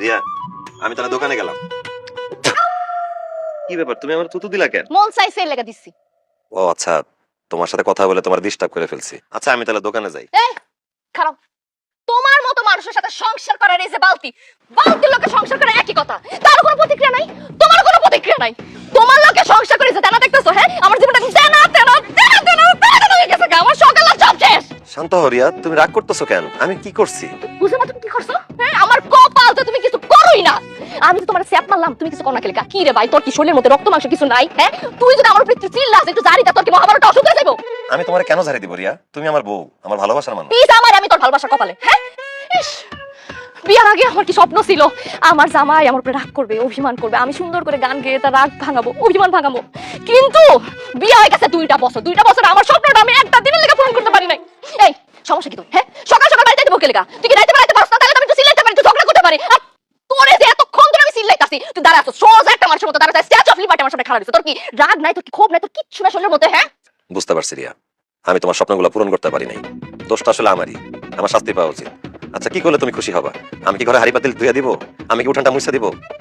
রিয়া, আমি তাহলে দোকানে গেলাম। কি ব্যাপার, তুমি আমার থুতু দিলা কেন? মন চাইছে লেগা দিছি। ও আচ্ছা, তোমার সাথে কথা বলে তোমার ডিস্টার্ব করে ফেলছি। আচ্ছা আমি তাহলে দোকানে যাই। এই খারাপ, তোমার মতো মানুষের সাথে সংসার করার এই যে বালতির লোকে সংসার করে একই কথা। তার কোনো প্রতিক্রিয়া নাই, তোমার কোনো প্রতিক্রিয়া নাই। তোমার লোকে সংসার করে যে তেনা দেখতেছো, হ্যাঁ আমার জীবনটা তেনা হয়ে গেছে। আমার সকাল আর সব শেষ। শান্ত হও রিয়া, তুমি রাগ করতেছো কেন? আমি কি করছি? বুঝো না তুমি কি করছো? হ্যাঁ আমার কপাল তো তুমি কিছু করোই না। আমি তো তোমার স্যাপ মারলাম, তুমি কিছু করো না। কেলিকা কি রে ভাই, তোর কি শরীরের মধ্যে রক্ত মাংস কিছু নাই? হ্যাঁ তুই যদি আমার উপরে চিল্লাস একটু জানি তা তোর কি মহাভারতটা অসুখ হয়ে যাবো? আমি তোমারে কেন ঝাড়ি দিব রিয়া? তুমি আমার বউ, আমার ভালোবাসার মানুষ। পিস আমার, আমি তোর ভালোবাসার কপালে। হ্যাঁ ইস, বিয়ার আগে আমার কি স্বপ্ন ছিল, আমার জামাই আমার উপরে রাগ করবে, অভিমান করবে, আমি সুন্দর করে গান গেয়ে তার রাগ ভাঙাবো, অভিমান ভাঙাবো। কিন্তু বিয়ে হয়ে গেছে 2টা বছর আমার স্বপ্নটা আমি একটা দিনের লেগে পূরণ করতে পারি নাই। এই সমস্যা কি তুই? হ্যাঁ সকাল সকাল বাড়িতে যাবো কেলেগা? তুই কি রাইতে বাড়াইতে পারছ না? তাহলে তো আমি একটু চিল্লাইতে পারি, একটু ঝগড়া করতে পারি। আর তোরে যে এতক্ষণ ধরে আমি চিল্লাইতাছি, তুই দাঁড়া আছো সোজা একটা মানুষের মতো দাঁড়াতে, স্ট্যাচু অফ লিবার্টি আমার সামনে খাড়া দিছিস। তোর কি রাগ নাই, তোর কি ক্ষোভ নাই, তোর কিচ্ছু না শরীরের মধ্যে? হ্যাঁ বুঝতে পারছি রিয়া, আমি তোমার স্বপ্নগুলো পূরণ করতে পারি নাই। দোষটা আসলে আমারই, আমার শাস্তি পাওয়া উচিত। আচ্ছা কি করলে তুমি খুশি হবা? আমি কি ঘরে হাড়ি পাতিল ধুইয়া দিব? আমি কি উঠানটা মুছে দিব?